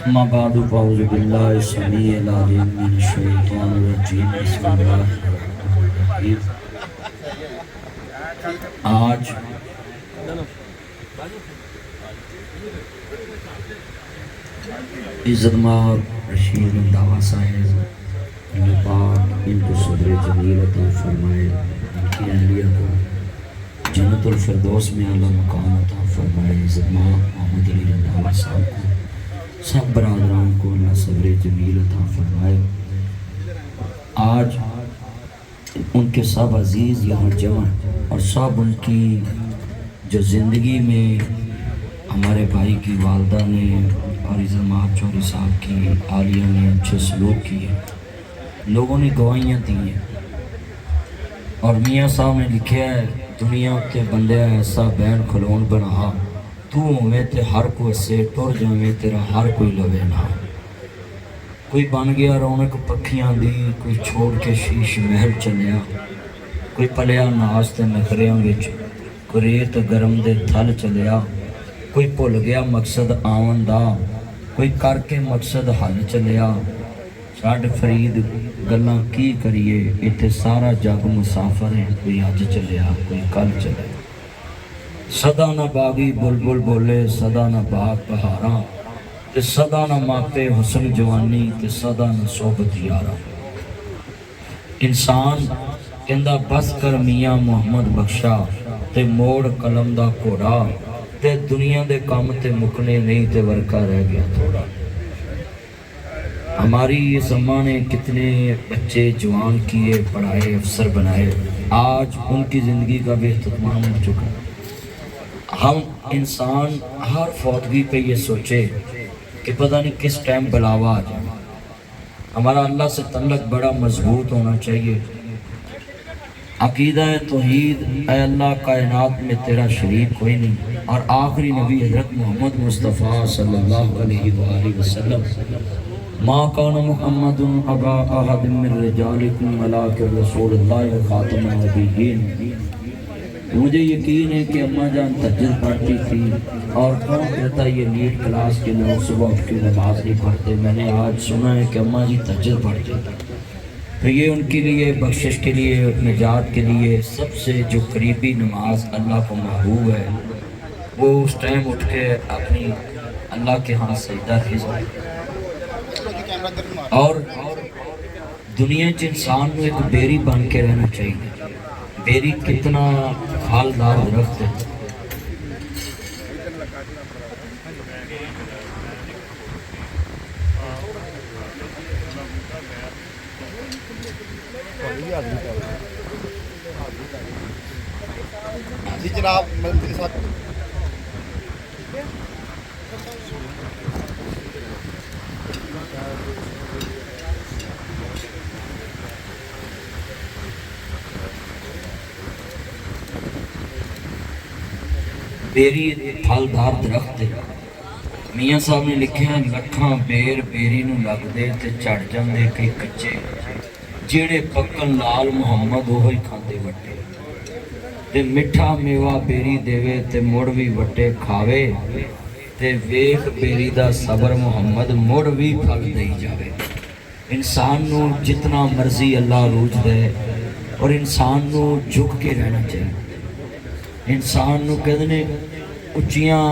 أما بعد فأعوذ بالله السميع العليم من الشيطان الرجيم بسم الله الرحمن الرحيم آج عزت مآب رشید انداوا صاحب اللہ پاک ان کو صبر جمیل عطا فرمائے، ان کی اہلیہ کو جنت الفردوس میں اللہ مقام عطا فرمائے۔ عزت مآب محمد علی رنداوا صاحب کو، سب برادران کو اللہ صبر جمیل عطا فرمائے۔ آج ان کے سب عزیز یہاں جمع اور سب ان کی جو زندگی میں ہمارے بھائی کی والدہ نے اور عزت مآب چوہدری صاحب کی عالیہ نے اچھے سلوک کیے، لوگوں نے گواہیاں دی ہیں، اور میاں صاحب نے لکھا ہے دنیا کے بندے ایسا بین کھلون بنا، تو ہوئے تے ہر کوئی سے ٹر جاویں تیرا ہر کوئی لوے نہ۔ کوئی بن گیا رونق پکھیاں دی، کوئی چھوڑ کے شیش محل چلیا، کوئی پلیا ناز تے نخریاں وچ، کوئی ریت گرم دے تھل چلیا، کوئی بھل گیا مقصد آون دا، کوئی کر کے مقصد حل چلیا۔ چھڈ فرید گلاں کی کریے، ایتھے سارا جگ مسافر ہے، کوئی اج چلیا کوئی کل چلیا۔ صدا نہ باغی بلبل بولے، صدا نہ باغ بہاراں، تے صدا نہ ماپے حسن جوانی، تے صدا نہ صحبت یاراں۔ انسان کہندا بس کر میاں محمد بخشا، تے موڑ قلم دا گھوڑا، تے دنیا دے کام تے مکنے نہیں تے ورکا رہ گیا تھوڑا۔ ہماری اس اماں نے کتنے بچے جوان کیے، پڑھائے، افسر بنائے، آج ان کی زندگی کا بھی اختتام ہو چکا۔ ہم انسان ہر فوتگی پہ یہ سوچے کہ پتہ نہیں کس ٹائم بلاوا آ جائے۔ ہمارا اللہ سے تعلق بڑا مضبوط ہونا چاہیے۔ عقیدہ توحید، اے اللہ کائنات میں تیرا شریک کوئی نہیں، اور آخری نبی حضرت محمد مصطفیٰ صلی اللہ علیہ وآلہ وسلم، ما کان محمد ابا احد من رجالکم ولکن رسول اللہ خاتم النبیین۔ مجھے یقین ہے کہ اماں جان تہجد پڑھتی تھی، اور کون کہتا یہ نیٹ کلاس کے لوگ صبح اٹھ کے نماز نہیں پڑھتے؟ میں نے آج سنا ہے کہ اماں جی تہجد پڑھتی تھی۔ تو یہ ان کے لیے بخشش کے لیے، نجات کے لیے سب سے جو قریبی نماز اللہ کو محبوب ہے، وہ اس ٹائم اٹھ کے اپنی اللہ کے ہاں سجدہ خیز ہے۔ اور دنیا چ انسان کو ایک بیری بن کے رہنا چاہیے۔ بیری کتنا پھلدار درخت ہے۔ جی جناب، میرے ساتھ بیری پھلدار درخت ہے۔ میاں صاحب نے لکھے ہیں لکھاں بیر بیری نو لگ دے تے چڑھ جاندے کئی کچے، جیڑے پکن لال محمد وہی کھاندے وٹے، تے مٹھا میوہ بیری دیوے تے مڑ وی وٹے کھاوے، تے ویکھ بیری دا صبر محمد مڑ وی پھل دئی جاوے۔ انسان نو جتنا مرضی اللہ روج دے، اور انسان نو جھک کے رہنا چاہیے۔ انسان نو کہتے ہیں اچیاں،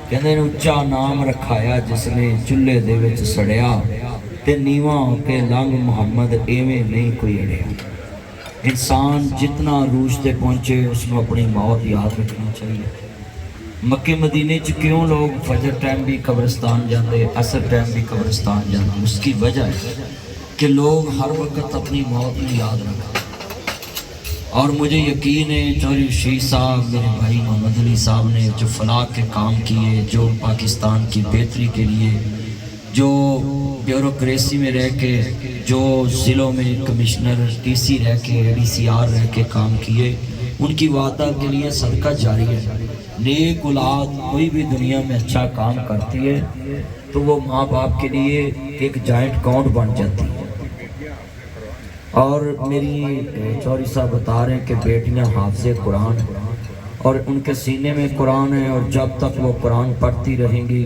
کہتے ہیں اچا نام رکھایا جس نے چلے دے وچ سڑیا، تے نیواں ہو کے لنگ محمد ایویں نہیں کوئی اڑیا۔ انسان جتنا عروج تے پہنچے اس کو اپنی موت یاد رکھنا چاہیے۔ مکے مدینے چ کیوں لوگ فجر ٹائم بھی قبرستان جاندے، عصر ٹائم بھی قبرستان جاندے؟ اس کی وجہ ہے کہ لوگ ہر وقت اپنی موت کو یاد رکھتے۔ اور مجھے یقین ہے چوہدری رشید صاحب، میرے بھائی محمد علی صاحب نے جو فلاح کے کام کیے، جو پاکستان کی بہتری کے لیے، جو بیوروکریسی میں رہ کے، جو ضلعوں میں کمشنر ٹی سی رہ کے، ڈی سی آر رہ کے کام کیے، ان کی والدہ کے لیے صدقہ جاری ہے۔ نیک اولاد کوئی بھی دنیا میں اچھا کام کرتی ہے تو وہ ماں باپ کے لیے ایک جائنٹ اکاؤنٹ بن جاتی ہے۔ اور میری چوہدری صاحب بتا رہے ہیں کہ بیٹیاں حافظ قرآن، اور ان کے سینے میں قرآن ہے، اور جب تک وہ قرآن پڑھتی رہیں گی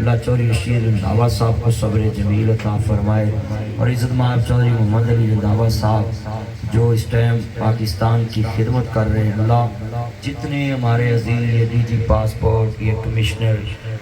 اللہ چودھری رشید رنداوا صاحب کو صبر جمیل عطا فرمائے، اور عزت مآب چودھری محمد علی رنداوا صاحب جو اس ٹائم پاکستان کی خدمت کر رہے ہیں، اللہ جتنے ہمارے عزیز یہ ڈی جی پاسپورٹ، یہ کمشنر،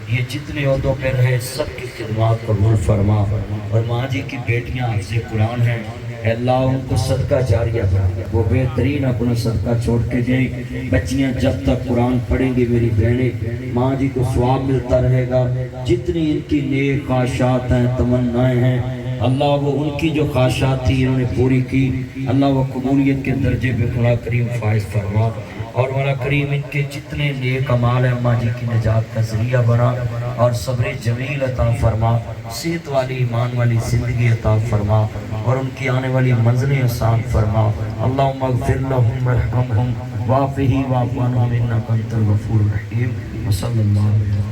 یہ جتنے عہدوں پہ رہے، سب کی خدمات قبول فرما، اور ماں جی کی بیٹیاں حافظ قرآن ہیں، اے اللہ ان کو صدقہ جاریہ بنا، وہ بہترین اپنا صدقہ چھوڑ کے دیں، بچیاں جب تک قرآن پڑھیں گی میری بہنیں، ماں جی کو ثواب ملتا رہے گا، جتنی ان کی نیک خواہشات ہیں، تمنائیں ہیں، اللہ وہ ان کی جو خواہشات تھی انہوں نے پوری کی، اللہ وہ قبولیت کے درجے پہ مولا کریم فائز فرما، اور مولا کریم ان کے جتنے نیک اعمال ہیں ماں جی کی نجات کا ذریعہ بنا، اور صبر جمیل عطا فرما، صحت والی ایمان والی زندگی عطا فرما، اور ان کی آنے والی منزلیں آسان فرما، اللہم اغفر لہم ورحمہم وعفہی واعف عنہم انک انت الغفور الرحیم، وصلی اللہ علیہ وسلم۔